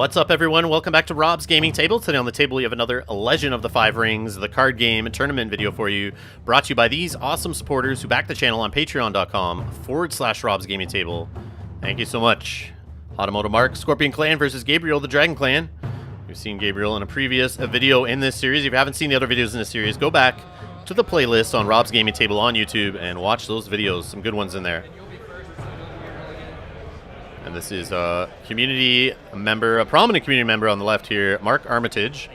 What's up, everyone? Welcome back to Rob's Gaming Table. Today on the table, we have another Legend of the Five Rings, the card game tournament video for you, brought to you by these awesome supporters who back the channel on patreon.com/Rob's Gaming Table. Thank you so much. Hatamoto Mark, Scorpion Clan versus Gabriel, the Dragon Clan. We've seen Gabriel in a previous video in this series. If you haven't seen the other videos in this series, go back to the playlist on Rob's Gaming Table on YouTube and watch those videos. Some good ones in there. And this is a community member, a prominent community member on the left here, Mark Armitage.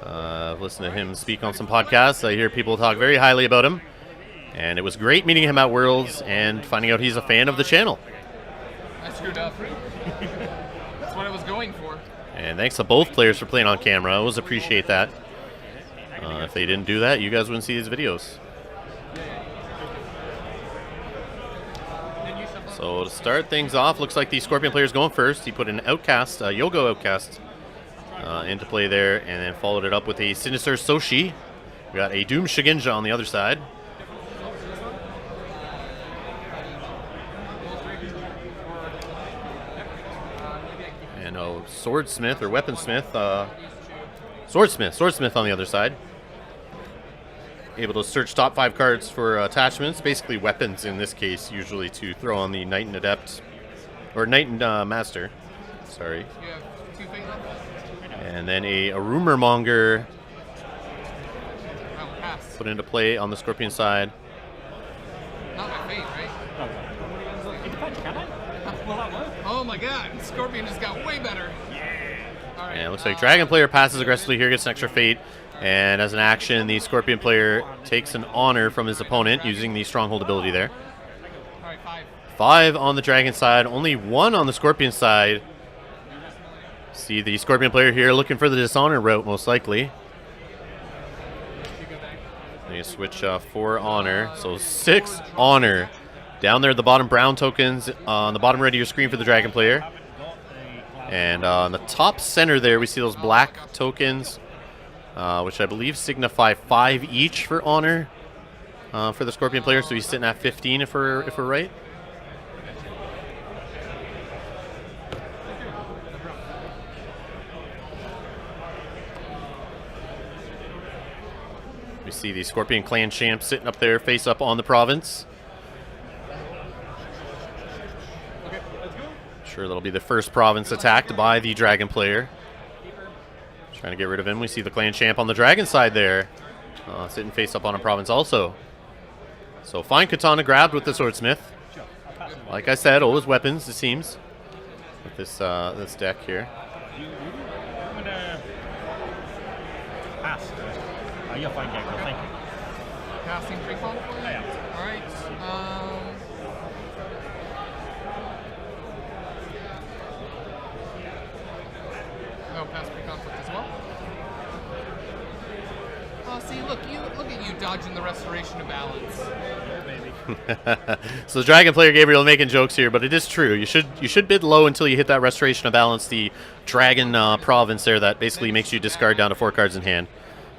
Listen to him speak on some podcasts. I hear people talk very highly about him. And it was great meeting him at Worlds and finding out he's a fan of the channel. I screwed up. That's what I was going for. And thanks to both players for playing on camera. I always appreciate that. If they didn't do that, you guys wouldn't see these videos. So to start things off, looks like the Scorpion player is going first. He put an Outcast, Yogo Outcast, into play there, and then followed it up with a Sinister Soshi. We got a Doom Shigenja on the other side. And a Swordsmith or Weaponsmith, Swordsmith on the other side. Able to search top 5 cards for attachments, basically weapons in this case, usually to throw on the Knight and Adept, or Knight and Master, sorry. And then a Rumor Monger put into play on the Scorpion side. Not my fate, right? Oh my god, Scorpion just got way better. Yeah. And it looks like Dragon player passes aggressively here, gets an extra fate. And as an action, the Scorpion player takes an honor from his opponent using the Stronghold ability there. All right, 5 on the Dragon side, only 1 on the Scorpion side. See the Scorpion player here looking for the Dishonor route, most likely. They switch 4 honor, so 6 honor. Down there at the bottom, brown tokens on the bottom right of your screen for the Dragon player. And on the top center there, we see those black tokens. Which I believe signify 5 each for honor for the Scorpion player, so he's sitting at 15 if we're right. We see the Scorpion Clan champ sitting up there, face up on the province. Sure, that'll be the first province attacked by the Dragon player. Trying to get rid of him. We see the Clan Champ on the Dragon side there. Sitting face up on a province also. So fine katana grabbed with the Swordsmith. Like I said, always weapons, it seems. With this this deck here. I'm gonna pass. You're fine, Gabriel. Thank you. Passing pre-call? All right. No, pass pre-conflict as well. Oh, see, look at you dodging the restoration of balance. So the Dragon player Gabriel making jokes here, but it is true. You should bid low until you hit that restoration of balance, the Dragon province there that basically makes you discard down to 4 cards in hand.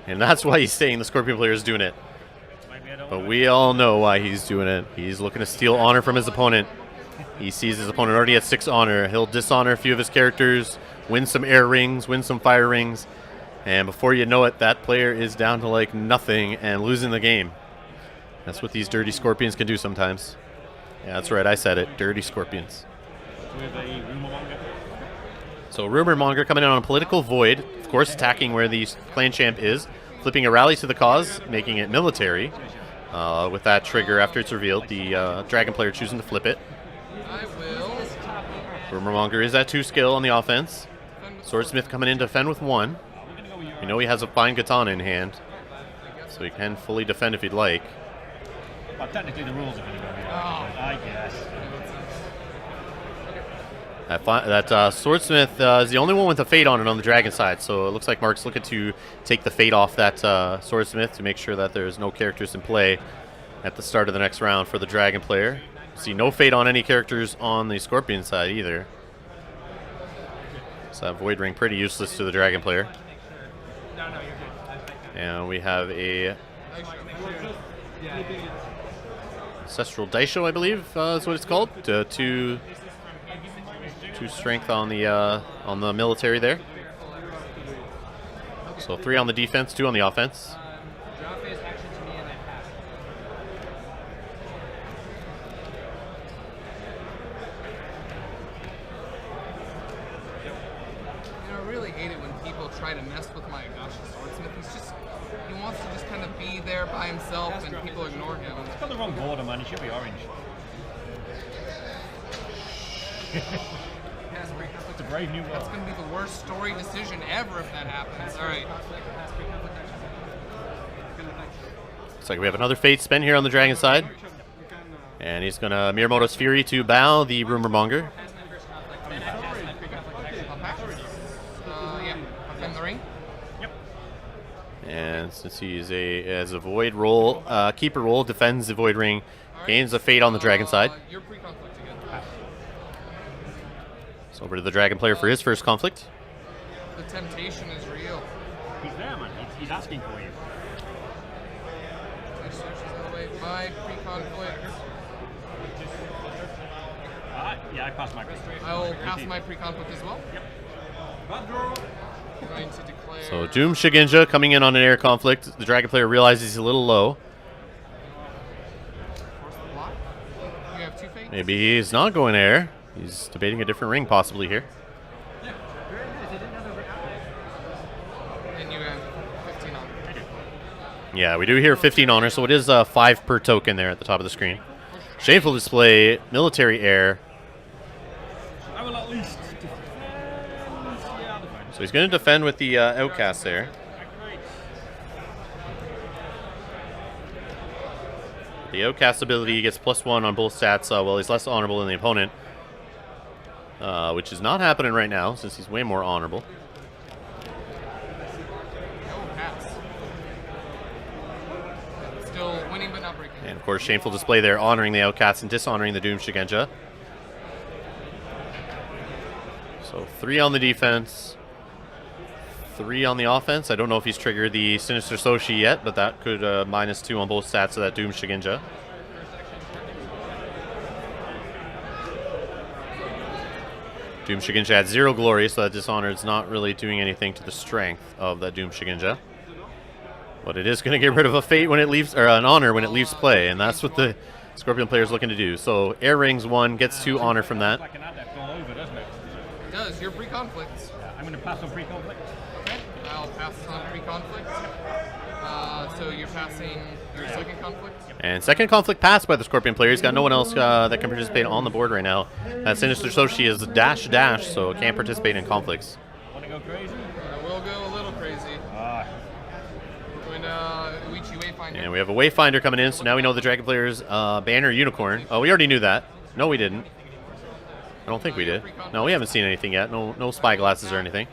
And that's why he's saying the Scorpion player is doing it. But we all know why he's doing it. He's looking to steal honor from his opponent. He sees his opponent already at 6 honor. He'll dishonor a few of his characters, win some air rings, win some fire rings, and before you know it, that player is down to like nothing and losing the game. That's what these dirty Scorpions can do sometimes. Yeah, that's right, I said it. Dirty Scorpions. So Rumor Monger coming in on a political void, of course attacking where the Clan Champ is, flipping a rally to the cause, making it military. With that trigger after it's revealed, the Dragon player choosing to flip it. I will. Rumor Monger is at 2 skill on the offense. Swordsmith coming in to defend with 1. We know he has a fine katana in hand, so he can fully defend if he'd like. Well, technically the rules are going to go here. I guess. That Swordsmith is the only one with a fate on it on the Dragon side, so it looks like Mark's looking to take the fate off that Swordsmith to make sure that there's no characters in play at the start of the next round for the Dragon player. See no fate on any characters on the Scorpion side either. So that Void Ring pretty useless to the Dragon player. And we have a Ancestral Daisho, I believe is what it's called. 2 2 strength on the military there. So 3 on the defense, 2 on the offense. I really hate it when people try to mess with my Agashi swordsmith. He wants to just kind of be there by himself and people ignore him. He's got the wrong border, man. He should be orange. It's a brave new world. That's going to be the worst story decision ever if that happens. All right. Looks like we have another Fate spin here on the Dragon side. And he's going to Miyamoto's Fury to bow the Rumor Monger. Yeah, up in the ring. And since he's as a Void roll, Keeper roll, defends the Void Ring, gains a Fate on the Dragon side. You're pre-conflict again. So over to the Dragon player for his first conflict. The temptation is real. He's there, man. He's asking for you. My pre-conflict. Yeah, I passed my pre-conflict. I will pass my pre-conflict as well. Yep. I'm going to declare. So Doom Shigenja coming in on an air conflict. The Dragon player realizes he's a little low. Force the block. You have 2 fates. Maybe he's not going air. He's debating a different ring possibly here. And you have 15 on. Yeah, we do hear 15 honor, so it is 5 per token there at the top of the screen. Shameful display, military air. I will at least defend. So he's going to defend with the outcast there. The outcast ability gets +1 on both stats while he's less honorable than the opponent. Which is not happening right now since he's way more honorable. Still winning but not breaking. And of course, Shameful display there, honoring the outcast and dishonoring the Doom Shigenja. So 3 on the defense, 3 on the offense. I don't know if he's triggered the Sinister Soshi yet, but that could -2 on both stats of that Doom Shigenja. Doom Shigenja had 0 glory, so that dishonor is not really doing anything to the strength of that Doom Shigenja. But it is going to get rid of a fate when it leaves, or an honor when it leaves play, and that's what the Scorpion player is looking to do. So air rings 1, gets 2 honor from that. Like an adept all over, doesn't it? It does. You're pre-conflict. I'm going to pass on pre-conflict. Okay. I'll pass on pre-conflict. So you're passing your second conflict. And second conflict passed by the Scorpion player. He's got no one else that can participate on the board right now. That Sinister Soshi is dash, so can't participate in conflicts. Want to go crazy? I will go a little crazy. We're going to Uichi Wayfinder. And we have a Wayfinder coming in, so now we know the Dragon player's banner unicorn. Oh, we already knew that. No, we didn't. I don't think we did. No, we haven't seen anything yet. No spy glasses or anything.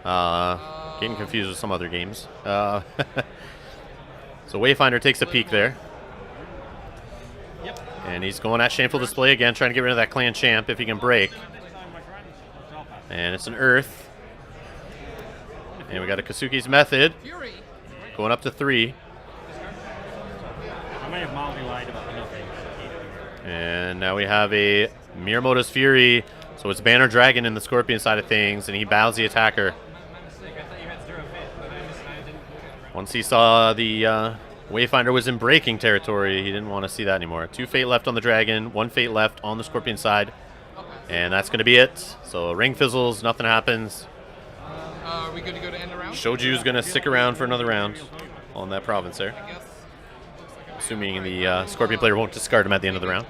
Getting confused with some other games. So Wayfinder takes a peek there. And he's going at Shameful Display again, trying to get rid of that clan champ if he can break. And it's an Earth. And we got a Kasuki's Method going up to 3. I may have mildly lied about nothing. And now we have a Miyamoto's Fury. So it's Banner Dragon in the Scorpion side of things, and he bows the attacker. Once he saw the Wayfinder was in breaking territory, he didn't want to see that anymore. 2 fate left on the Dragon, 1 fate left on the Scorpion side. And that's going to be it. So ring fizzles, nothing happens. Are we good to go to end the round? Shoju's going to stick around for another round on that province there. Assuming the Scorpion player won't discard him at the end of the round.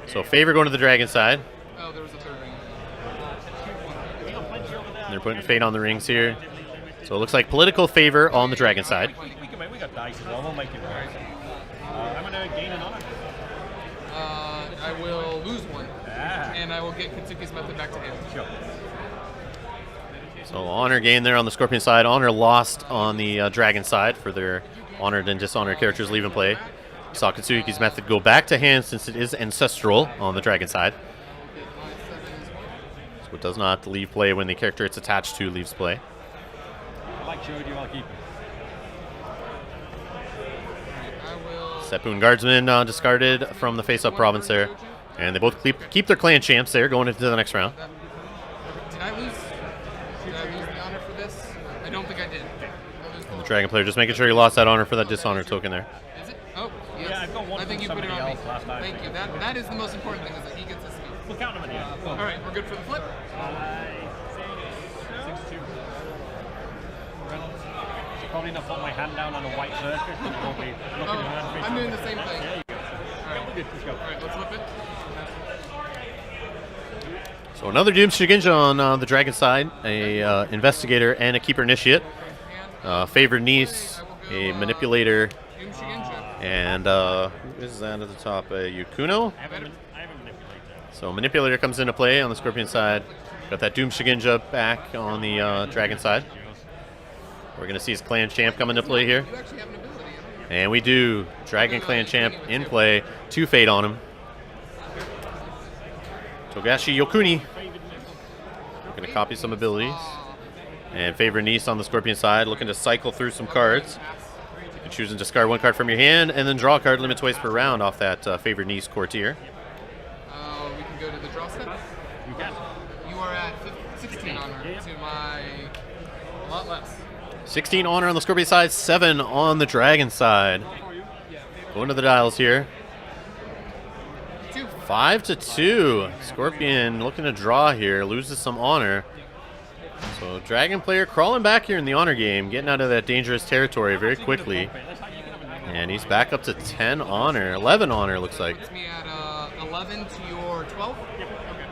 So favor going to the Dragon side. Oh, there was a third ring. And they're putting fate on the rings here. So it looks like political favor on the Dragon side. We got dice as well. We'll make it work. I'm going to gain an honor. I will lose 1. And I will get Katsuki's Method back to him. Sure. So honor gain there on the Scorpion side. Honor lost on the Dragon side for their honored and dishonored characters leaving play. Saw Katsuki's Method go back to hand since it is ancestral on the Dragon side. So it does not leave play when the character it's attached to leaves play. I like Shoju, I'll keep it. I will. Sepun Guardsman discarded from the face-up province there. And they both keep their clan champs there going into the next round. Did I lose? Did I lose the honor for this? I don't think I did. And the Dragon player just making sure he lost that honor for that dishonor token there. Is it? Oh, yes. Yeah, I've got one I think from you put it somebody on me. else last time. Thank you. That is the most important thing, is that he gets a speed. We'll count them at the end. All right, we're good for the flip. 6-2. Probably not put my hand down on a white circuit. I'll be looking around. I'm doing the same thing. There you go. All right, Let's go. all right, let's flip it. So another Doom Shigenja on the Dragon side, a investigator and a keeper initiate. Favored niece, a manipulator, Doom Shigenja. and who is that at the top? Yukuno? I have a manipulator. So manipulator comes into play on the Scorpion side. Got that Doom Shigenja back on the Dragon side. We're going to see his clan champ come into play here. You actually have an ability. And we do. Dragon Clan champ in play. 2 fate on him. Togashi Yokuni. We're going to copy some abilities. And favorite niece on the Scorpion side, looking to cycle through some cards. You can choose and discard 1 card from your hand, and then draw a card, limit twice per round off that favorite niece courtier. We can go to the draw step. You can. You are at 16 honor to my a lot less. 16 honor on the Scorpion side, 7 on the Dragon side. Going to the dials here. 5-2. Scorpion looking to draw here, loses some honor. So Dragon player crawling back here in the honor game, getting out of that dangerous territory very quickly. And he's back up to 10 honor, 11 honor looks like. Puts me at 11 to your 12. Yep. Okay.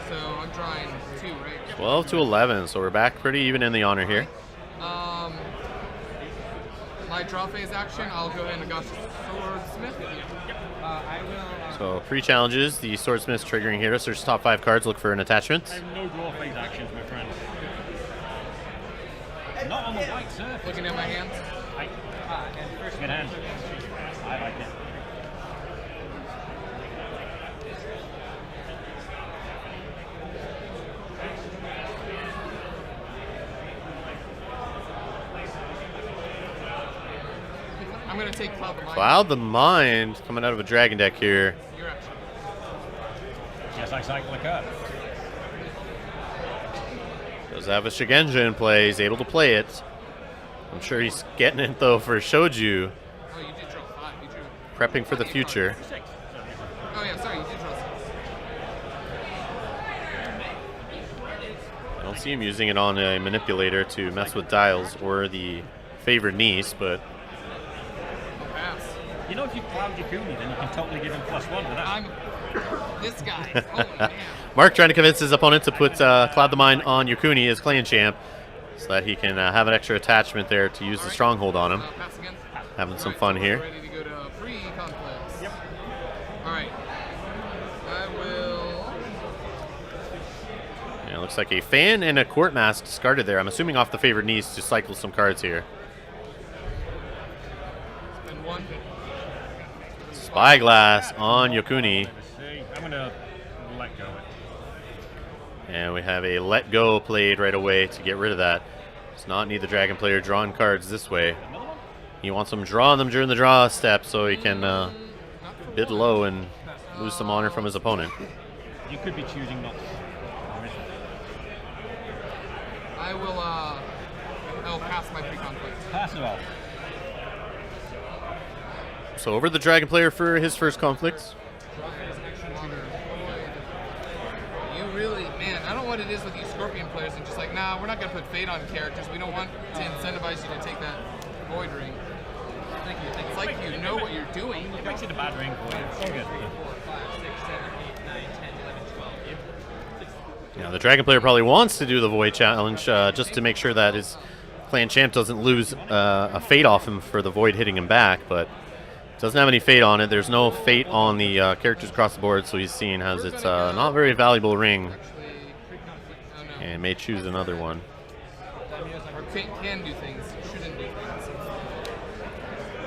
So I'm drawing 2, right? 12 to 11, so we're back pretty even in the honor here. My draw phase action, I'll go ahead and go Swordsmith. I will. So pre-challenges, the Swordsmith triggering here. Search top 5 cards, look for an attachment. I have no draw phase actions, my friend. Not on the white surface. Looking at my hands. Good hand. I like it. I'm going to take Cloud the Mind. Cloud the Mind coming out of a Dragon deck here. Your action. Yes, I cycle a card. Does have a Shigenja in play. He's able to play it. I'm sure he's getting it though for Shoju. Oh, you did draw 5. You drew. Prepping for the future. 6. Oh yeah, sorry, you did draw 6. I don't see him using it on a manipulator to mess with dials or the favored niece, but Pass. You know, if you cloud Yukuni, then you can totally give him +1 with that. I'm this guy. Holy man. Mark trying to convince his opponent to put Cloud the Mind on Yukuni as clan champ so that he can have an extra attachment there to use the stronghold on him. Pass again. Having some Alright, fun so here. we're ready to go to pre-conflicts. Yep. All right. I will. Yeah, it looks like a fan and a court mask discarded there. I'm assuming off the favored niece to cycle some cards here. Spend 1. Spyglass on Yokuni. I'm going to let go. And we have a let go played right away to get rid of that. Does not need the Dragon player drawing cards this way. He wants them drawing them during the draw step so he can bid low and lose some honor from his opponent. You could be choosing not to. I will pass my pre-conflict. Pass it off. So over the Dragon player for his first conflict. You really, man, I don't know what it is with you Scorpion players and just like, nah, we're not going to put fate on characters. We don't want to incentivize you to take that void ring. It's like you know what you're doing. It makes it a bad ring for you. It's all good. Yeah, the Dragon player probably wants to do the void challenge just to make sure that his clan champ doesn't lose a fate off him for the void hitting him back, but doesn't have any fate on it. There's no fate on the characters across the board, so he's seeing as it's not very valuable ring and may choose another one. Or can do things, shouldn't do things.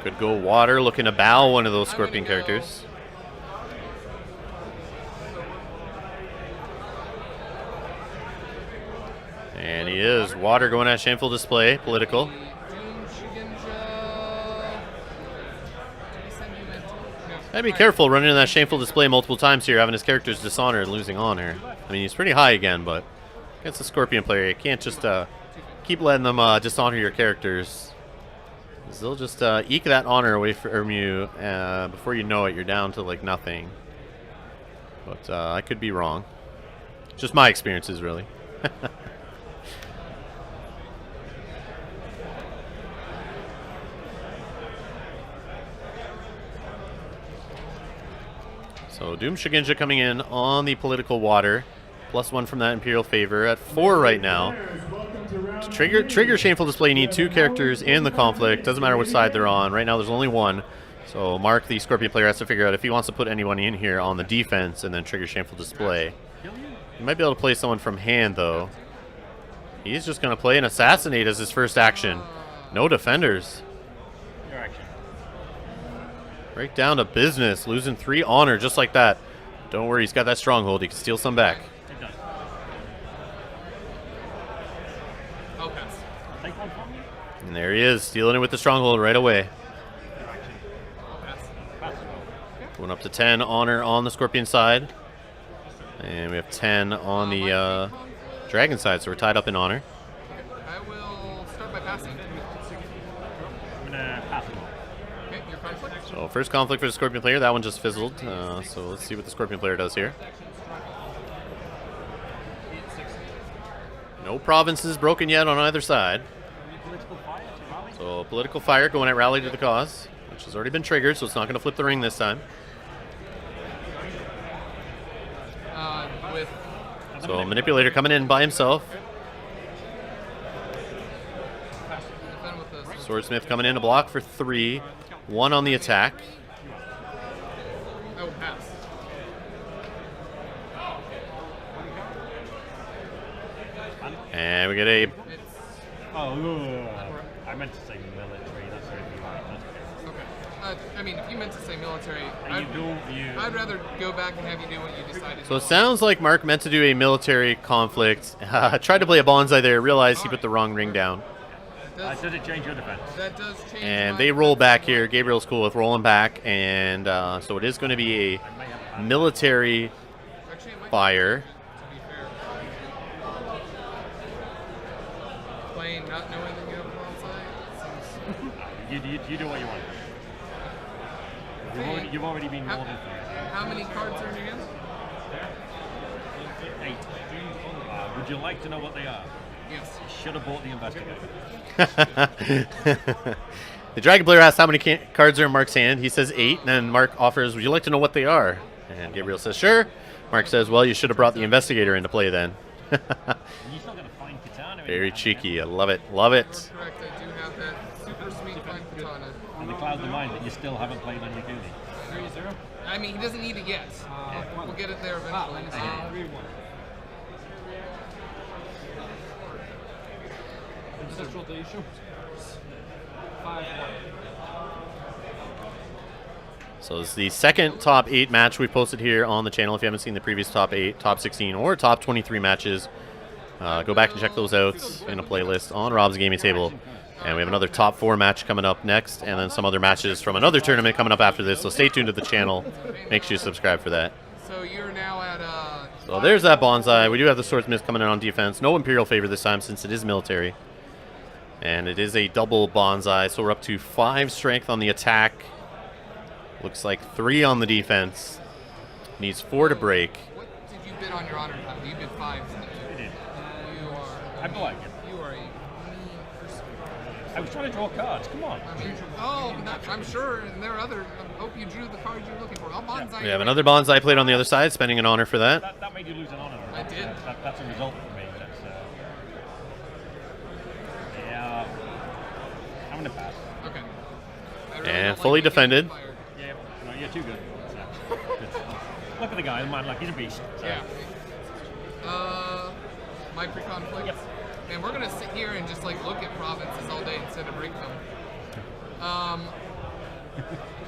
Could go water, looking to bow one of those Scorpion characters. And he is. Water going at shameful display, political. Doom Shigenja. Did we send you into? No. Gotta be careful running in that shameful display multiple times here, having his characters dishonored and losing honor. I mean, he's pretty high again, but against a Scorpion player, you can't just keep letting them dishonor your characters. They'll just eke that honor away from you. Before you know it, you're down to like nothing. But I could be wrong. Just my experiences, really. So Doom Shiginja coming in on the political water. +1 from that Imperial favor at 4 right now. To trigger Shameful Display, you need 2 characters in the conflict. Doesn't matter which side they're on. Right now there's only 1. So Mark, the Scorpion player, has to figure out if he wants to put anyone in here on the defense and then trigger Shameful Display. He might be able to play someone from hand, though. He's just going to play an Assassinate as his first action. No defenders. Your action. Right down to business, losing 3 honor just like that. Don't worry, he's got that stronghold. He can steal some back. It does. Take one from me. And there he is, stealing it with the stronghold right away. Your action. Pass. Going up to 10 honor on the Scorpion side. And we have 10 on the Dragon side, so we're tied up in honor. I will start by passing. I'm gonna pass him on. Okay, your conflict. So first conflict for the Scorpion player, that one just fizzled. So let's see what the Scorpion player does here. No provinces broken yet on either side. Political fire to rally. So political fire going at rally to the cause, which has already been triggered, so it's not going to flip the ring this time. With So manipulator coming in by himself. defend with the Swordsmith coming in to block for 3. 1 on the attack. I will pass. And we get a... It's Oh, I meant to say military. That's really right. That's okay. okay. I mean, if you meant to say military, You I'd rather go back and have you do what you decided. So it to. sounds like Mark meant to do a military conflict. Tried to play a bonsai there, realized he put the wrong ring down. Does it change your defense? That does change. And my they roll defense. back here. Gabriel's cool with rolling back. And so it is going to be a military Actually, it might fire. to be fair. Playing not knowing that you have a bonsai seems. You do what you want. You've already been more than fair. How many cards are in your hand? 8. Would you like to know what they are? Yes. You should have bought the investigator. The Dragon player asks how many cards are in Mark's hand. He says 8, and then Mark offers, would you like to know what they are? And Gabriel says, sure. Mark says, well, you should have brought the investigator into play then. You're still going to find Katana. Very cheeky. I love it. Love it. You're correct. I do have that super sweet fine katana. And the clouds of mind that you still haven't played on your Goonie. 3-0. I mean, he doesn't need it yet. We'll get it there eventually. So it's the second top 8 match we've posted here on the channel. If you haven't seen the previous top 8, top 16, or top 23 matches, go back and check those out in a playlist on Rob's Gaming Table. And we have another top 4 match coming up next, and then some other matches from another tournament coming up after this. So stay tuned to the channel. Make sure you subscribe for that. So you're now at So there's that bonsai. We do have the Swordsmith coming in on defense. No Imperial favor this time since it is military. And it is a double bonsai, so we're up to 5 strength on the attack. Looks like 3 on the defense. Needs 4 to break. What did you bid on your honor title? You bid 5. Didn't I did. you? You are. I like it. You are a mean person. I was trying to draw cards. Come on. I mean, oh, I'm sure, and there are other. I hope you drew the cards you're looking for. I'll bonsai. We have another bonsai played on the other side, spending an honor for that. That made you lose an honor. I did. That's a result for me. That's, yeah. I'm going to pass. Okay. I really And don't fully like being defended. fired. Yeah, no, you're too good. Look at the guy, man, like he's a beast. So. Yeah. My pre-conflict. Yep. And we're gonna sit here and just like look at provinces all day instead of break them.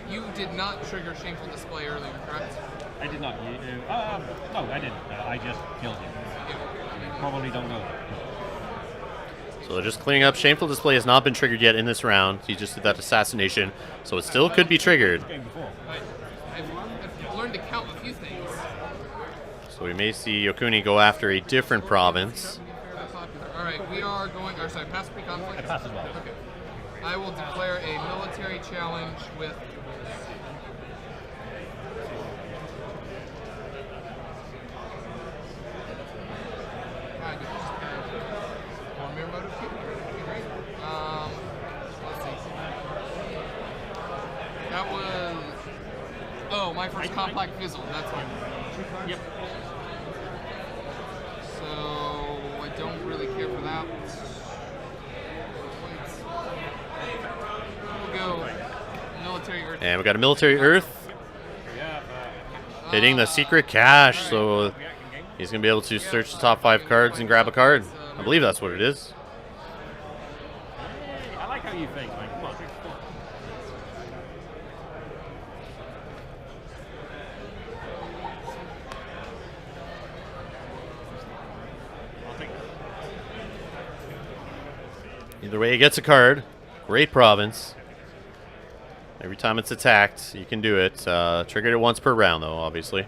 You did not trigger Shameful Display earlier, correct? I did not. No, I didn't. I just killed him. Yeah. Probably don't know. So they're just cleaning up. Shameful Display has not been triggered yet in this round. He just did that assassination, so it still could be triggered. Game before. Right. I've learned to count a few things. So we may see Yokuni go after a different province. All right, we are going. Or sorry, pass pre-conflict. I pass as well. Okay. I will declare a military challenge with. That was. Oh, my first compact fizzle. That's one. Yep. So I don't really care for that. We'll go military earth. And we got a military earth hitting the secret cache, so he's going to be able to search the top 5 cards and grab a card. I believe that's what it is. Hey, I like how you think, man. Come on. I'll take that. Either way, he gets a card. Great province. Every time it's attacked, you can do it. Triggered it once per round, though, obviously.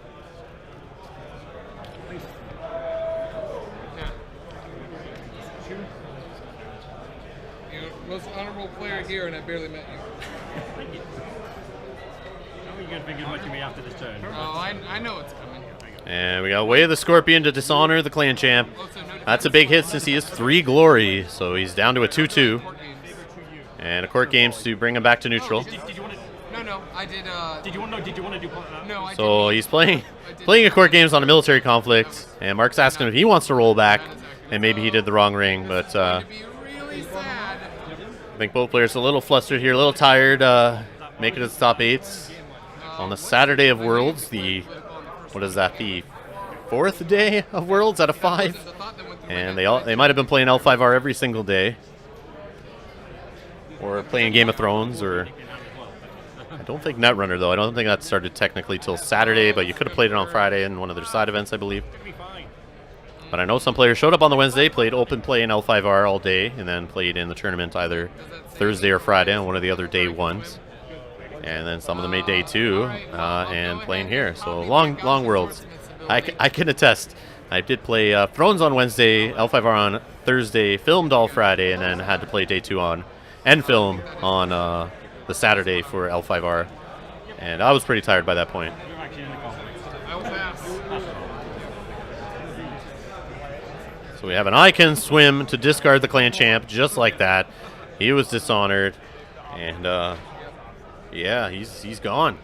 You're the most honorable player here, and I barely met you. Thank you. How are you going to think much of me after this turn? Oh, I know it's coming. And we got Way of the Scorpion to dishonor the clan champ. That's a big hit since he is 3 glory, so he's down to a 2-2. And a court games to bring him back to neutral. Did you want to? No, I did. Did you want to do? No, I So didn't. he's playing a court games on a military conflict, and Mark's asking if he wants to roll back, and maybe he did the wrong ring, but To be really sad. I think both players are a little flustered here, a little tired, making it to the top 8s. On the Saturday of Worlds, the, what is that, the 4th day of Worlds out of 5? And they might have been playing L5R every single day. Or playing Game of Thrones, or... I don't think Netrunner, though. I don't think that started technically till Saturday, but you could have played it on Friday in one of their side events, I believe. But I know some players showed up on the Wednesday, played open play in L5R all day, and then played in the tournament either Thursday or Friday on one of the other day ones. And then some of them made day 2 and playing here. So long Worlds. I can attest. I did play Thrones on Wednesday, L5R on Thursday, filmed all Friday, and then had to play day 2 on and film on the Saturday for L5R. And I was pretty tired by that point. I will pass. So we have an I can swim to discard the clan champ just like that. He was dishonored. And yeah, he's gone.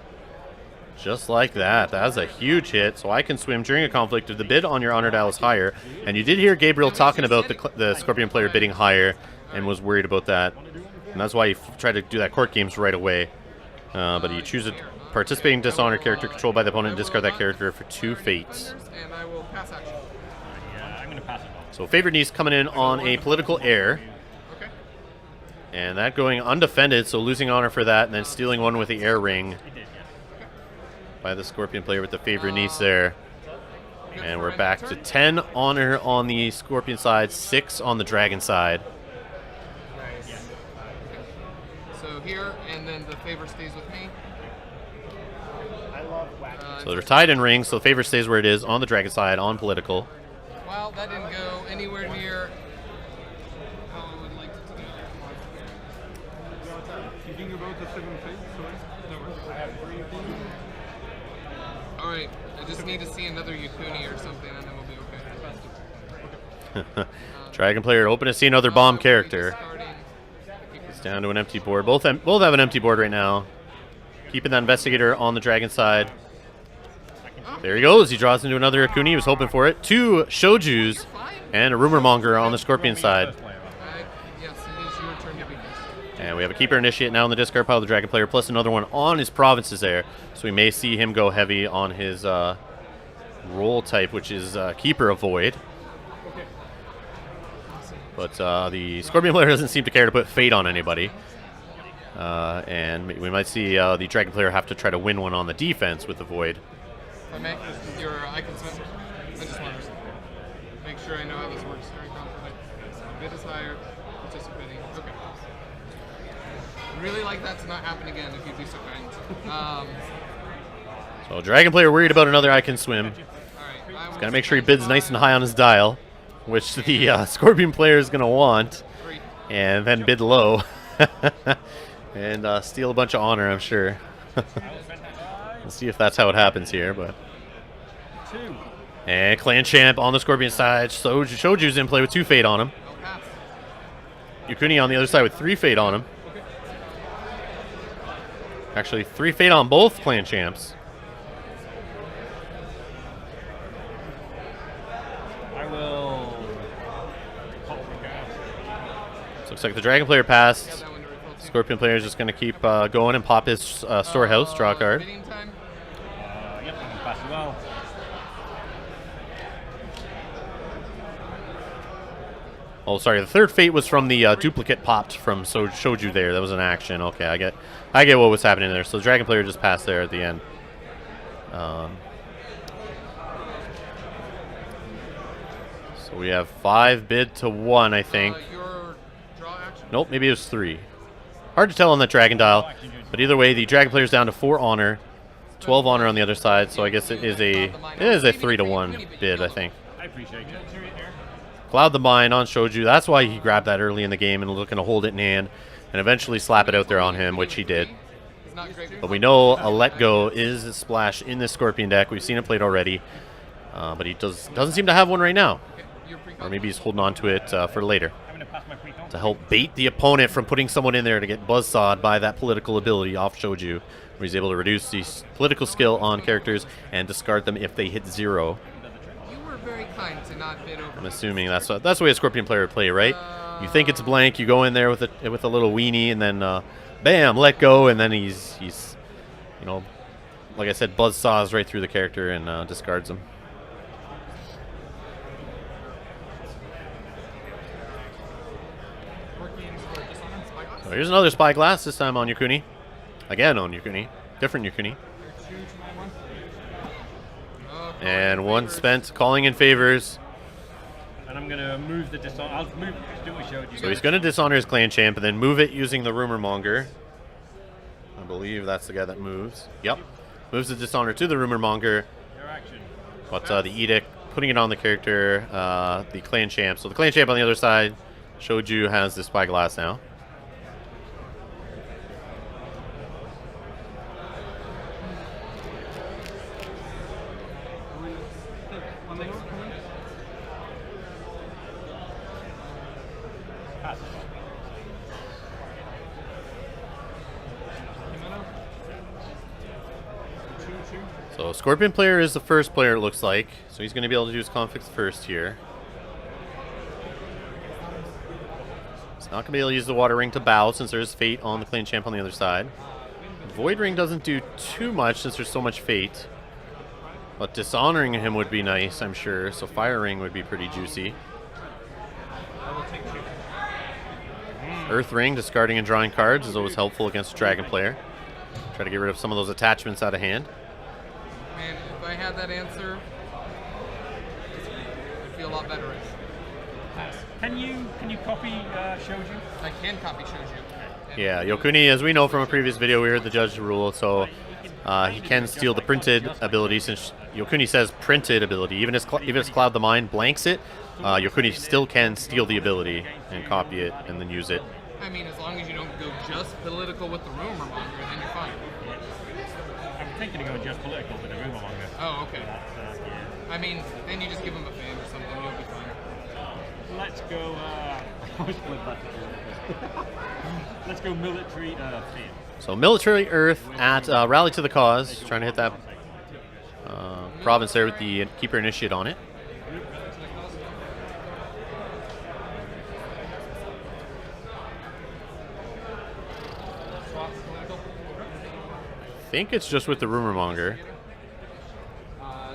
Just like that. That's a huge hit. So I can swim during a conflict if the bid on your honor dial is higher. And you did hear Gabriel talking about the Scorpion player bidding higher and was worried about that. And that's why he tried to do that court games right away. But you choose a participating dishonor character controlled by the opponent and discard that character for 2 fates. And I will pass action. Yeah, I'm going to pass it. So favored niece coming in on a political heir. Okay. And that going undefended, so losing honor for that, and then stealing one with the air ring by the Scorpion player with the favorite niece there. And we're back to 10 honor on the Scorpion side, 6 on the Dragon side. Nice. So here, and then the favor stays with me. So they're tied in rings, so the favor stays where it is on the Dragon side, on political. Well, that didn't go anywhere near how I would like it to go. Thinking about the 7 phase, sorry. I have 3 of these. Alright, I just need to see another Yukuni or something, and then we'll be okay. Dragon player hoping to see another bomb character. It's down to an empty board. Both have an empty board right now. Keeping that investigator on the Dragon side. There he goes. He draws into another Akuni. He was hoping for it. 2 Shojus and a Rumor Monger on the Scorpion side. Yes, it is your turn to be first. And we have a Keeper Initiate now in the discard pile of the Dragon player, plus another one on his provinces there. So we may see him go heavy on his role type, which is Keeper of Void. But the Scorpion player doesn't seem to care to put Fate on anybody. And we might see the Dragon player have to try to win one on the defense with the Void. If I may, I can swim. I just want to make sure I know how this works during conflict. Bid is higher, participating. Okay. Really like that to not happen again if you'd be so kind. So Dragon player worried about another I Can Swim. He's got to make sure he bids nice and high on his dial, which the Scorpion player is going to want, and then bid low. And steal a bunch of honor, I'm sure. Let's see if that's how it happens here. But and Clan Champ on the Scorpion side. Shoju's in play with 2 Fate on him. Yukuni on the other side with 3 Fate on him. Actually, 3 Fate on both Clan Champs. I will. So looks like the Dragon player passed. Scorpion player is just going to keep going and pop his storehouse, draw a card. Yep, I can pass as well. Oh, sorry. The 3rd Fate was from the duplicate popped from Shoju there. That was an action. Okay, I get what was happening there. So the Dragon player just passed there at the end. So we have 5 bid to 1, I think. Your draw action? Nope, maybe it was 3. Hard to tell on that Dragon dial. But either way, the Dragon player's down to 4 honor. 12 honor on the other side. So I guess it is a 3-to-1 bid, I think. I appreciate it. Cloud the Mind on Shoju. That's why he grabbed that early in the game and looking to hold it in hand and eventually slap it out there on him, which he did. But we know a Let Go is a splash in this Scorpion deck. We've seen it played already. But he doesn't seem to have one right now. Or maybe he's holding on to it for later. To help bait the opponent from putting someone in there to get buzzsawed by that political ability off Shoju, where he's able to reduce the political skill on characters and discard them if they hit 0. Very kind to not bid over. I'm assuming that's the way a Scorpion player would play, right? You think it's blank, you go in there with a little weenie, and then bam, let go, and then he's you know, like I said, buzz saws right through the character and discards him. So here's another Spyglass, this time on Yukuni. Again on Yukuni. Different Yukuni. And 1 spent calling in favors. And I'm going to move the dishonor. I'll move do what we showed you. So he's going to dishonor his Clan Champ and then move it using the Rumor Monger. I believe that's the guy that moves. Yep. Moves the dishonor to the Rumor Monger. Your action. But the Edict, putting it on the character, the Clan Champ. So the Clan Champ on the other side, Shoju has the Spyglass now. So Scorpion player is the first player, it looks like. So he's going to be able to do his conflicts first here. He's not going to be able to use the Water Ring to bow since there's Fate on the Clan Champ on the other side. Void Ring doesn't do too much since there's so much Fate. But dishonoring him would be nice, I'm sure. So Fire Ring would be pretty juicy. Earth Ring, discarding and drawing cards, is always helpful against a Dragon player. Try to get rid of some of those attachments out of hand. Man, if I had that answer, I'd feel a lot better. Can you copy Shoju? I can copy Shoju. Yeah, Yokuni, as we know from a previous video, we heard the judge rule, so he can steal the printed ability since Yokuni says printed ability. Even if Cloud the Mind blanks it, Yokuni still can steal the ability and copy it and then use it. I mean, as long as you don't go just political with the rumor monger, then you're fine. I'm thinking of going just political with the rumor monger. Oh, okay. Yeah. I mean, then you just give him a fan or something, you'll be fine. Let's go. Let's go military theme. So military Earth at Rally to the Cause, trying to hit that province there with the Keeper Initiate on it. I think it's just with the Rumor Monger. I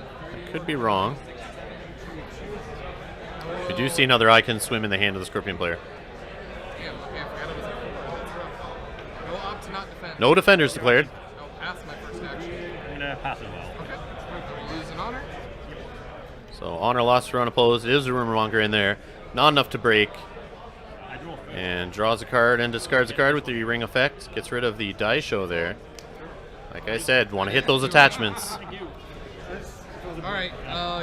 could be wrong. We do see another I Can Swim in the hand of the Scorpion player. Damn, okay, I forgot it was a... No opt to not defend. No defenders declared. I'll pass my first action. I'm gonna pass as well. Okay. Lose an honor. So honor lost for unopposed. It is a Rumor Monger in there. Not enough to break. I draw first. And draws a card and discards a card with the ring effect. Gets rid of the die show there. Like I said, want to hit those attachments. All right,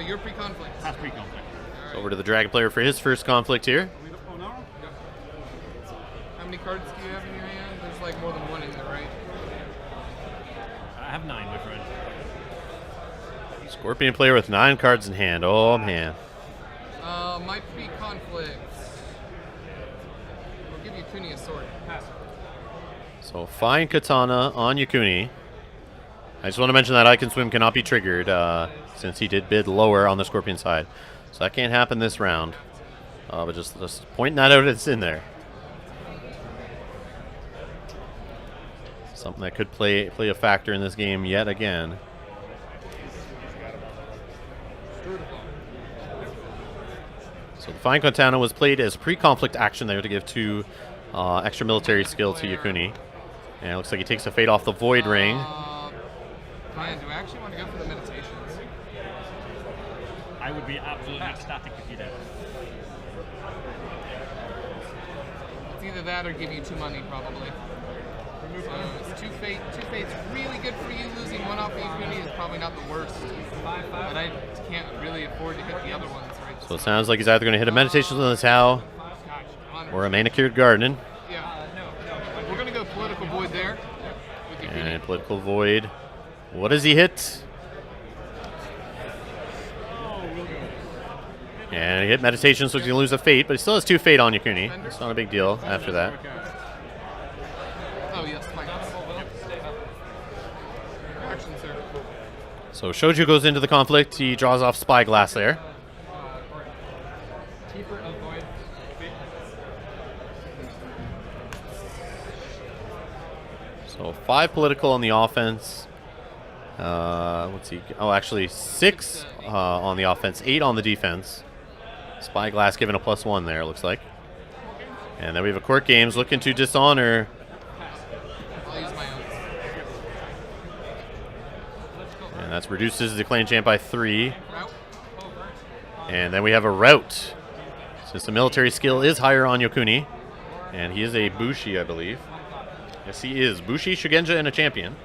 your pre-conflict. That's pre-conflict. So over to the Dragon player for his first conflict here. How many cards do you have in your hand? There's like more than one in there, right? I have 9, my friend. Scorpion player with 9 cards in hand. Oh, man. My pre-conflict. I'll give you Kuni a sword. Pass. So fine katana on Yukuni. I just want to mention that I Can Swim cannot be triggered since he did bid lower on the Scorpion side. So that can't happen this round. But just pointing that out, it's in there. Something that could play a factor in this game yet again. So the Fine Katana was played as pre-conflict action there to give 2 extra military skill to Yukuni. And it looks like he takes a fade off the Void Ring. Man, do I actually want to go for the meditations? I would be absolutely ecstatic if you did. It's either that or give you 2 money, probably. It's 2 fate. 2 fate's really good for you. Losing 1 off of Yukuni is probably not the worst. But I can't really afford to hit the other ones, right? So it sounds like he's either going to hit a Meditations on the Tau or a Manicured Garden. Yeah. We're going to go Political Void there. With Yukuni. And Political Void. What does he hit? And he hit Meditation, so he's going to lose a Fate, but he still has 2 Fate on Yukuni. It's not a big deal after that. Oh, yes, fine. Action, sir. So Shoju goes into the conflict. He draws off Spyglass there. Keeper of Void. So 5 political on the offense. Let's see. Oh, actually 6 on the offense, 8 on the defense. Spyglass given a +1 there, it looks like. And then we have a Court Games looking to dishonor. I'll use my own. And that reduces the clan champ by 3. Route. And then we have a rout. Since the military skill is higher on Yokuni. And he is a Bushi, I believe. Yes, he is. Bushi, Shugenja, and a champion.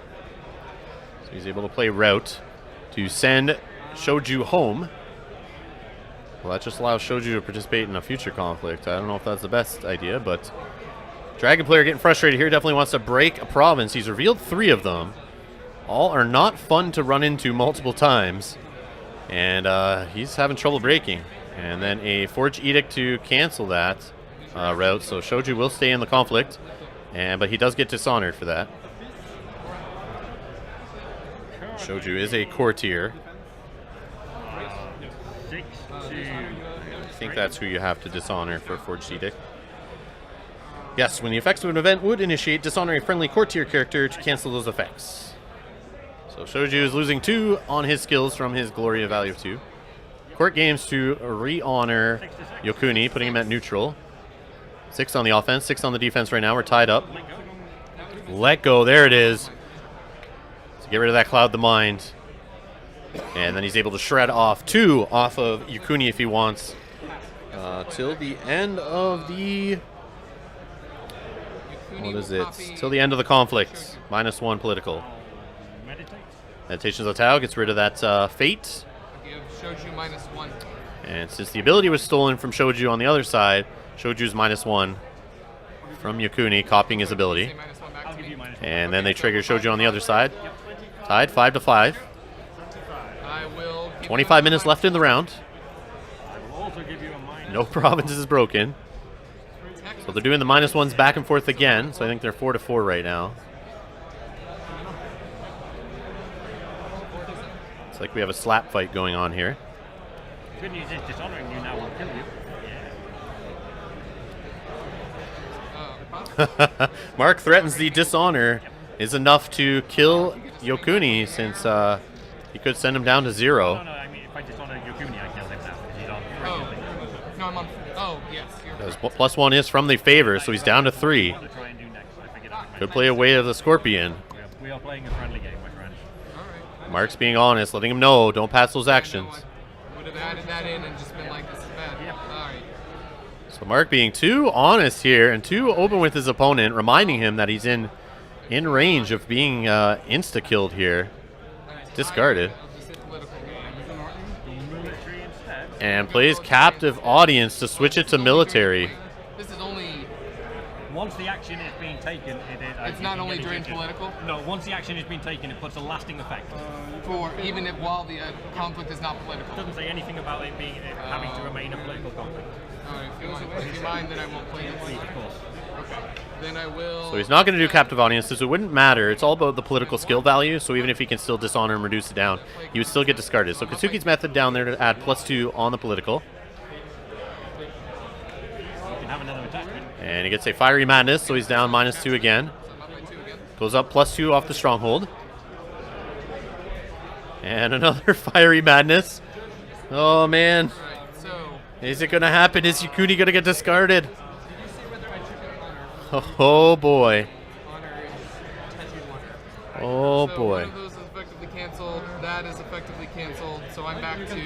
So he's able to play rout to send Shoju home. Well, that just allows Shoju to participate in a future conflict. I don't know if that's the best idea, but Dragon player getting frustrated here. Definitely wants to break a province. He's revealed 3 of them. All are not fun to run into multiple times. And he's having trouble breaking. And then a Forge Edict to cancel that route. So Shoju will stay in the conflict. But he does get dishonored for that. Shoju is a courtier. I think that's who you have to dishonor for Forged Edict. Yes, when the effects of an event would initiate, dishonor a friendly courtier character to cancel those effects. So Shoju is losing 2 on his skills from his Gloria value of 2. Court Games to re-honor Yokuni, putting him at neutral. 6 on the offense, 6 on the defense right now. We're tied up. Let go. There it is. To get rid of that Cloud the Mind. And then he's able to shred off 2 off of Yukuni if he wants. Till the end of the... What is it? Till the end of the conflict. -1 political. Meditations of Tau gets rid of that fate. Give Shoju -1. And since the ability was stolen from Shoju on the other side, Shoju's -1 from Yukuni, copying his ability. Say -1 back to me. And then they trigger Shoju on the other side. Tied 5-5. I will give 25 you minutes left in the round. I will also give you a minus. No province is broken. So they're doing the -1s back and forth again. So I think they're 4-4 right now. It's like we have a slap fight going on here. Good news is dishonoring you now will kill you. Mark threatens the dishonor is enough to kill Yokuni since he could send him down to 0. No, I mean, if I dishonor Yokuni, I kill him now because he's on 3. Oh, no, I'm on. Oh, yes. Because +1 is from the favor, so he's down to 3. What to try and do next? I forget it. Could play a Way of the Scorpion. We are playing a friendly game, my friend. All right. Mark's being honest, letting him know, don't pass those actions. Would have added that in and just been like, this is bad. Yeah. All right. So Mark being too honest here and too open with his opponent, reminding him that he's in in range of being insta-killed here. Discarded. And plays captive audience to switch it to military. This is only. Once the action is being taken, It's not only during ejected. political. No, once the action is being taken, it puts a lasting effect. For even if while the conflict is not political. It doesn't say anything about it being having to remain a political conflict. Alright, if you mind, then I won't play Please, this. of course. Okay. Then I will. So he's not going to do captive audiences, so it wouldn't matter. It's all about the political skill value, so even if he can still dishonor and reduce it down, he would still get discarded. So Katsuki's method down there to add +2 on the political. You can have another attachment. And he gets a Fiery Madness, so he's down -2 again. So I'm up by 2 again. Goes up +2 off the Stronghold. And another Fiery Madness. Oh, man. Alright, so. Is it going to happen? Is Yukuni going to get discarded? Oh, boy. Oh, So boy. one of those is effectively canceled. That is effectively canceled. So I'm back to 3.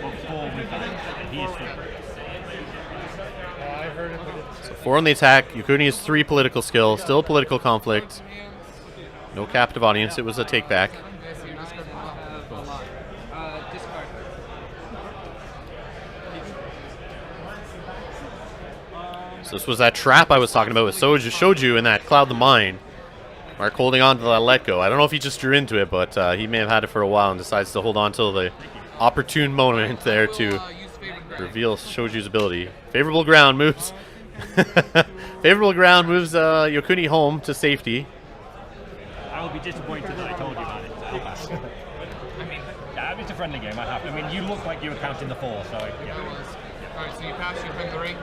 Well, 4 with that. He is 3. So 4 on the attack. Yukuni is 3 political skill. Still a political conflict. No captive audience. It was a take back. Okay, so you're discarding a lot. Discard. So this was that trap I was talking about with Shoju in that Cloud the Mind. Mark holding on to that let go. I don't know if he just drew into it, but he may have had it for a while and decides to hold on till the opportune moment there to Use favorite ground. reveal Shoju's ability. Favorable ground moves. Favorable ground moves Yokuni home to safety. I will be disappointed that I told you about it. I'll pass. I mean, yeah, it's a friendly game. I have. I mean, you look like you were counting the 4, so yeah. I was. Alright, so you pass, you bring the ring.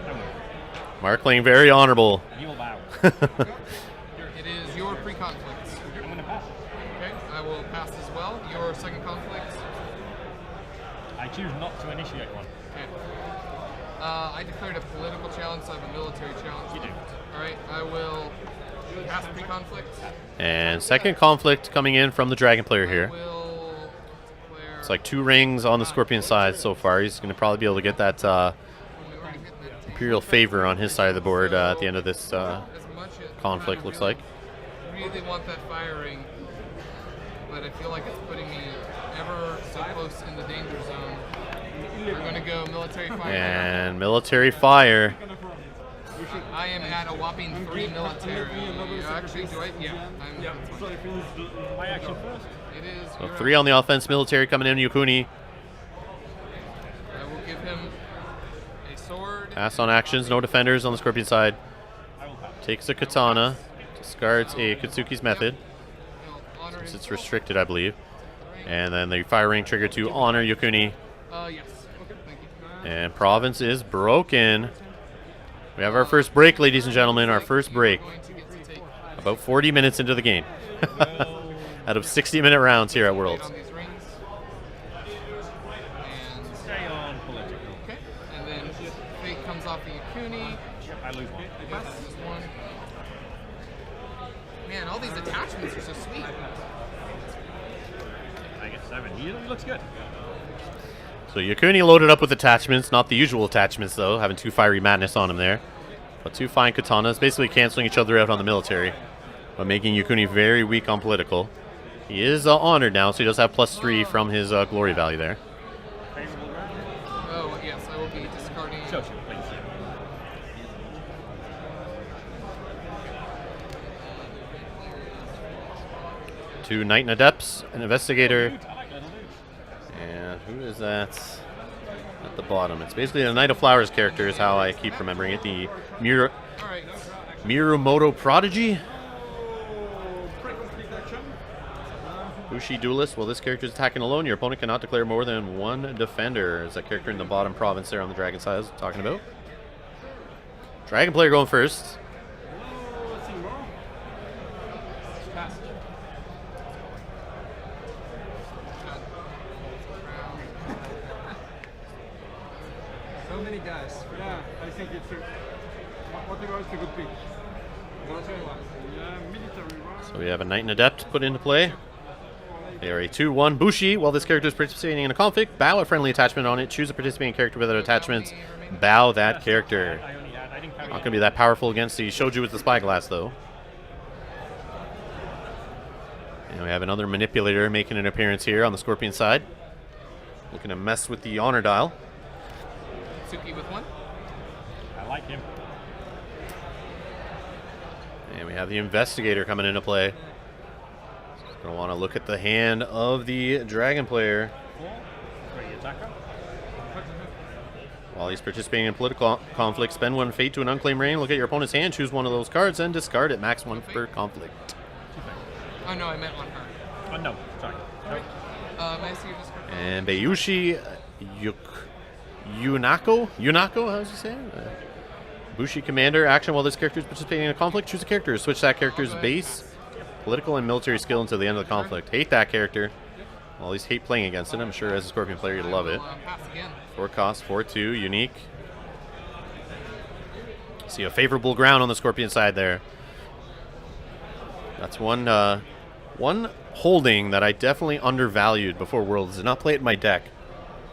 Mark playing very honorable. You will bow. It is your pre-conflict. I'm going to pass. Okay, I will pass as well. Your second conflict. I choose not to initiate one. Okay. I declared a political challenge, so I have a military challenge. You do. Alright, I will pass pre-conflict. And second conflict coming in from the Dragon player I here. will declare. It's like 2 rings on the Scorpion side so far. He's going to probably be able to get that We already hit that Imperial favor on his side of the board at the end of this as much as conflict, looks like. really want that fire ring, but I feel like it's putting me ever so close in the danger zone. We're going to go military fire. And military fire. I am at a whopping 3 military. Actually, do I? Yeah. I'm, So if he's My action first. it is. So you're 3 on the offense, military coming in, Yukuni. I will give him a sword. Pass on actions, no defenders on the Scorpion side. I will pass. Takes a katana, discards a Katsuki's method, He'll honor since his it's restricted, I believe. And then the fire ring trigger to honor Yukuni. Yes. Okay, thank you. And province is broken. We have our first break, ladies and gentlemen, our first break. Going to get to take About 40 minutes into the game. Out of 60-minute rounds here at Worlds. on these rings. And Stay on political. okay, and then fate comes off the Yukuni. I lose one. Pass this one. Man, all these attachments are so sweet. I get 7. He looks good. So Yukuni loaded up with attachments, not the usual attachments though, having 2 Fiery Madness on him there. But 2 fine katanas, basically canceling each other out on the military, but making Yukuni very weak on political. He is honored now, so he does have +3 from his glory value there. Favorable ground. Oh, yes, I will be discarding. Show you, please. Two Knight and Adepts, an Investigator, I like little dudes. and who is that at the bottom? It's basically a Knight of Flowers character is how I keep remembering it. The Alright, Mirumoto Prodigy? pre-complete action. Bushi Duelist. Well, this character is attacking alone. Your opponent cannot declare more than 1 defender. Is that character in the bottom province there on the Dragon side I was talking about? Dragon player going first. Let's see more. Pass. So many guys. Yeah, I think it's whatever is a good pick. Military one. Yeah, military one. So we have a Knight and Adept put into play. They are a 2-1 Bushi. While this character is participating in a conflict, bow a friendly attachment on it. Choose a participating character without attachments. Bow that character. I I didn't carry Not going to be that powerful against the Shoju with the Spyglass, though. And we have another Manipulator making an appearance here on the Scorpion side. Looking to mess with the honor dial. Suki with 1. I like him. And we have the Investigator coming into play. Going to want to look at the hand of the Dragon player. 4. Great attacker. While he's participating in political conflict, spend 1 fate to an unclaimed reign. Look at your opponent's hand, choose one of those cards, and discard it. Max 1 per conflict. Oh no, I meant 1 card. Oh no, sorry. No. May I see your discard? And Bayushi Yunako? Yunako, how's he saying? Bushi Commander, action while this character is participating in a conflict, choose a character. Switch that character's base, political, and military skill until the end of the conflict. Hate that character. Well, at least hate playing against it. I'm sure as a Scorpion player you'd love it. Pass again. 4 cost, 4/2, unique. See a favorable ground on the Scorpion side there. That's one holding that I definitely undervalued before Worlds. Did not play it in my deck.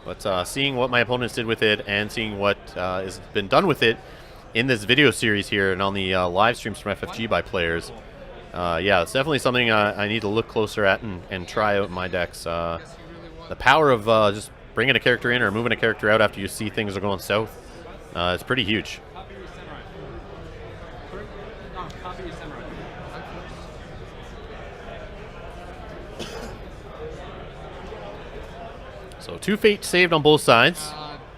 But seeing what my opponents did with it and seeing what has been done with it in this video series here and on the live streams from FFG by players, yeah, it's definitely something I need to look closer at and try out in my decks. The power of just bringing a character in or moving a character out after you see things are going south, it's pretty huge. Copy your samurai. No, copy your samurai. So 2 fate saved on both sides.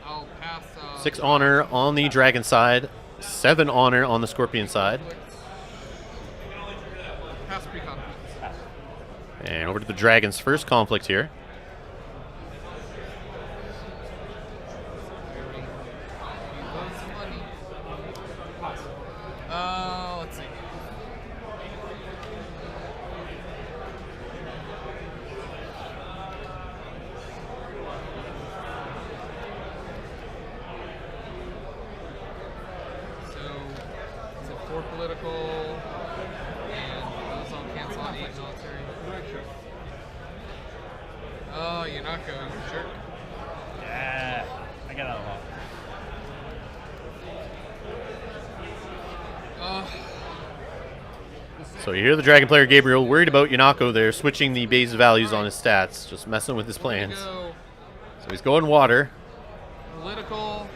I'll pass. 6 honor on the Dragon side, 7 honor on the Scorpion side. Pass pre-conflict. And over to the Dragon's first conflict here. Let's see. So, is it 4 political, and those all cancel out 8 military? Oh, you're not going, you jerk. Yeah, I get that a lot. So you hear the Dragon player Gabriel worried about Yunako there, switching the base values on his stats, just messing with his plans. Go. So he's going water. Political.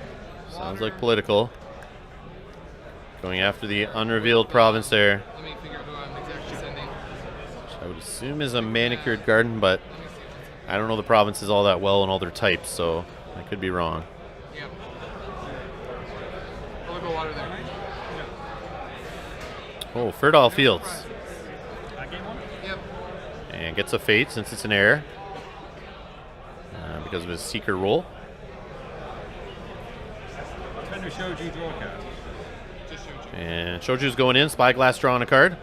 Sounds water. like political. Going after the unrevealed province there. Let me figure out who I'm exactly sending. Which I would assume is a manicured garden, but Let me see. I don't know the provinces all that well and all their types, so I could be wrong. Yep. Political water there. Oh, Fertile Fields. Game 1? Yep. And gets a fate since it's an error. Because of his Seeker roll. Defender Shoju, draw a card. Just showed you. And Shoju's going in, Spyglass drawing a card.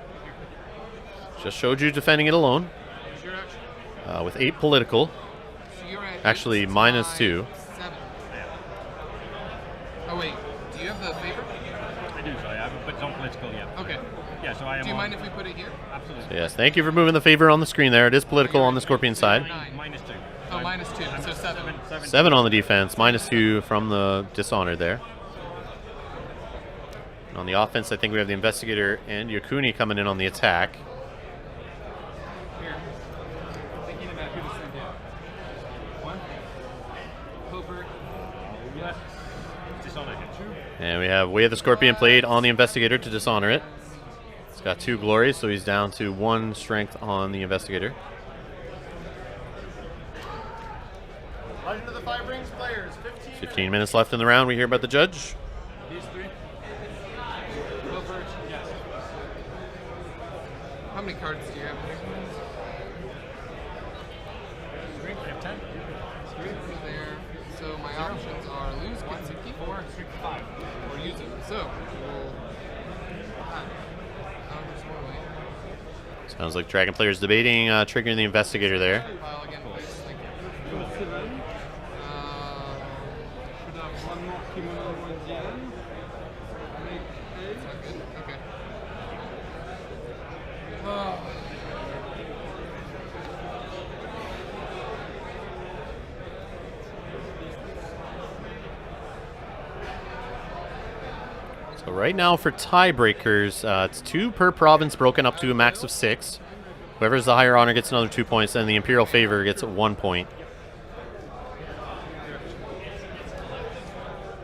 Just Shoju defending it alone. What's your action? With 8 political. So you're at Actually, 8, minus 5, 2. 7. Oh wait, do you have the favor? I do, so I have, but it's on political, yeah. Okay. Yeah, so I am Do you on, mind if we put it here? absolutely. Yes, thank you for moving the favor on the screen there. It is political on the Scorpion side. Minus 2. Oh, minus 2, so 7. 7 on the defense, minus 2 from the dishonor there. On the offense, I think we have the Investigator and Yokuni coming in on the attack. Here. Thinking about who to send in. 1. Covert. Left. Dishonor hit. And we have Way of the Scorpion played on the Investigator to dishonor it. It's got 2 glories, so he's down to 1 strength on the Investigator. Legend of the Five Rings players, 15 minutes left in the round. We hear about the judge. These 3. Covert. Yes. How many cards do you have here? 3, I have 10. 3 there. So my options are lose Kitsuki 4, 6, 5. or use it. So we'll. There's one way. Sounds like Dragon player's debating triggering the Investigator there. File again, please. Thank you. Number 7. Should have 1 more kimono Indian. Make 8. Is that good? Okay. Oh. So right now for tiebreakers, it's 2 per province broken up to a max of 6. Whoever has the higher honor gets another 2 points, and the Imperial favor gets 1 point.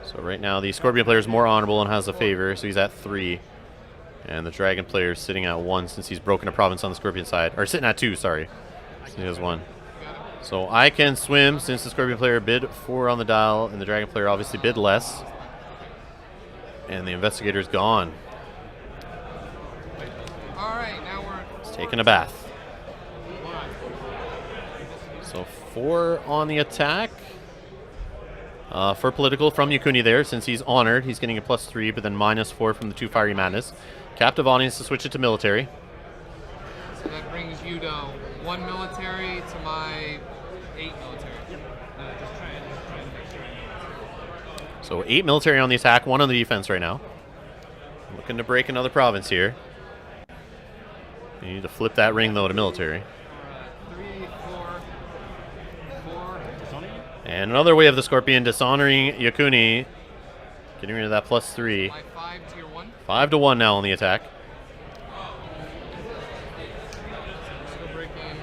So right now the Scorpion player is more honorable and has a favor, so he's at 3. And the Dragon player is sitting at 1 since he's broken a province on the Scorpion side. Or sitting at 2, sorry. So he has 1. So I can swim since the Scorpion player bid 4 on the dial, and the Dragon player obviously bid less. And the Investigator's gone. Alright, now we're... He's taking a bath. So 4 on the attack. For political from Yukuni there, since he's honored, he's getting a +3, but then -4 from the 2 Fiery Madness. Captive audience to switch it to military. So that brings you to 1 military to my 8 military. Yep. Just try and make sure I know. So 8 military on the attack, 1 on the defense right now. Looking to break another province here. You need to flip that ring though to military. 3, 4, 4. And another way of the Scorpion dishonoring Yukuni, getting rid of that +3. My 5 tier 1. 5 to 1 now on the attack. Still breaking.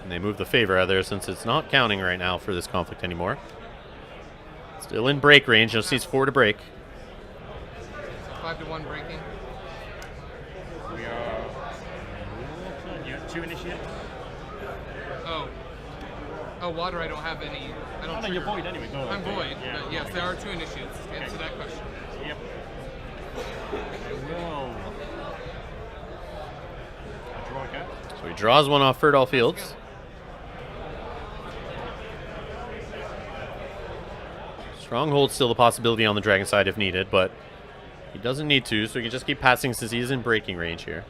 And they move the favor out of there since it's not counting right now for this conflict anymore. Still in break range, just needs 4 to break. So 5 to 1 breaking. We are. You have 2 initiates. Oh, water. I don't have any. I don't. No, you're void anyway. Go I'm ahead. void. Yeah, But yes, there are 2 initiates. To answer that question. Yep. I will. Draw a card. So he draws 1 off Ferdal Fields. Stronghold's still the possibility on the Dragon side if needed, but he doesn't need to, so he can just keep passing since he is in breaking range here.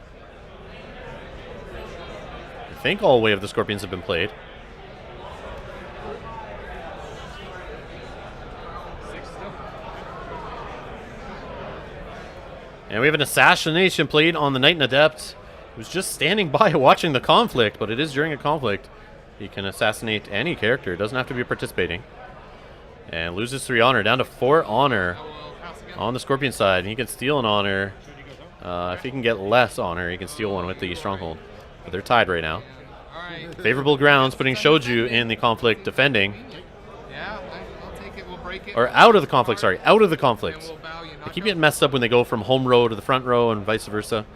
I think all way of the Scorpions have been played. And we have an assassination played on the Knight and Adept, who's just standing by watching the conflict, but it is during a conflict. He can assassinate any character, it doesn't have to be participating. And loses 3 honor, down to 4 honor on the Scorpion side. And he can steal an honor. If he can get less honor, he can steal 1 with the Stronghold. But they're tied right now. Favorable grounds, putting Shoju in the conflict defending. Yeah, I'll take it. We'll break it. Or out of the conflict, sorry, out of the conflict. And we'll bow you. They keep getting messed up when they go from home row to the front row and vice versa.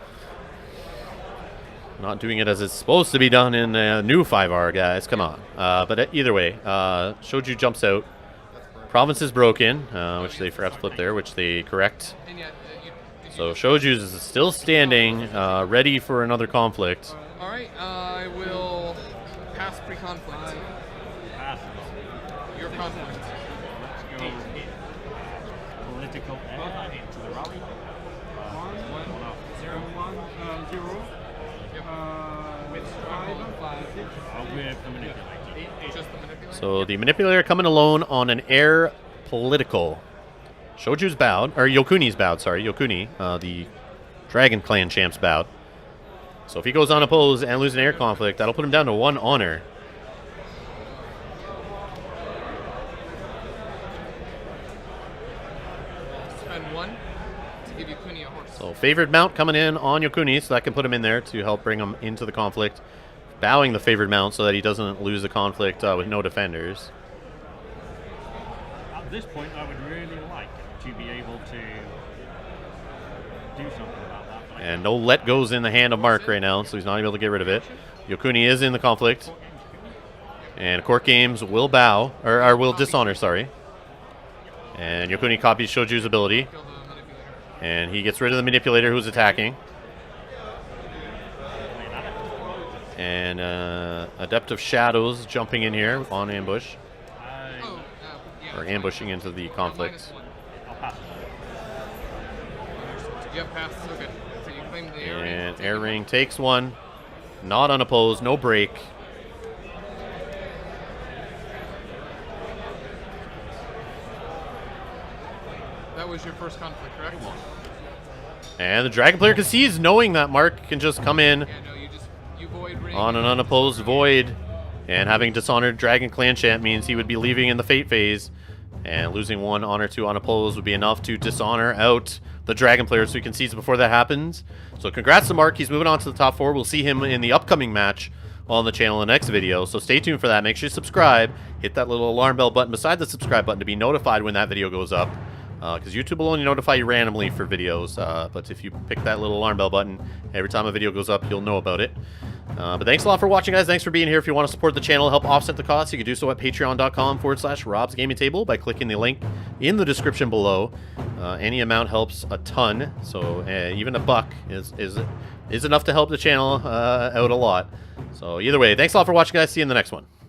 Not doing it as it's supposed to be done in new 5R, guys. Come on. But either way, Shoju jumps out. Province is broken, which they forgot to flip there, which they correct. So Shoju's is still standing, ready for another conflict. Alright, I will pass pre-conflict. Pass. Your conflict. Let's go. Political into the rally. 0. With 5. I'll with the manipulator. Just the manipulator. So the manipulator coming alone on an air political. Shoju's bowed, or Yokuni's bowed, sorry. Yokuni, the DragonClan champ's bowed. So if he goes unopposed and loses an air conflict, that'll put him down to 1 honor. Spend 1 to give Yukuni a horse. So favored mount coming in on Yokuni, so that can put him in there to help bring him into the conflict. Bowing the favored mount so that he doesn't lose the conflict with no defenders. At this point, I would really like to be able to do something about that. But And no let goes in the hand of Mark right now, so he's not able to get rid of it. Yokuni is in the conflict. And Court Games will bow, or will dishonor, sorry. And Yokuni copies Shoju's ability. Kill the manipulator. And he gets rid of the manipulator who's attacking. And Adept of Shadows jumping in here on ambush. Oh, yeah. Or ambushing into the conflict. I'll pass. Yep, pass. Okay. So you claim the air ring. And Take Air it. Ring takes 1. Not unopposed, no break. That was your first conflict, correct? And the Dragon player concedes, knowing that Mark can just come in Yeah, no, you void ring. on an unopposed void And having dishonored Dragon Clan champ means he would be leaving in the Fate phase. And losing 1 honor 2 unopposed would be enough to dishonor out the Dragon player, so he concedes before that happens. So congrats to Mark. He's moving on to the top 4. We'll see him in the upcoming match on the channel in the next video. So stay tuned for that. Make sure you subscribe. Hit that little alarm bell button beside the subscribe button to be notified when that video goes up. Because YouTube will only notify you randomly for videos. But if you pick that little alarm bell button, every time a video goes up, you'll know about it. But thanks a lot for watching, guys. Thanks for being here. If you want to support the channel, help offset the costs, you can do so at patreon.com/RobsGamingTable by clicking the link in the description below. Any amount helps a ton, so even $1 is enough to help the channel out a lot. So either way, thanks a lot for watching, guys. See you in the next one.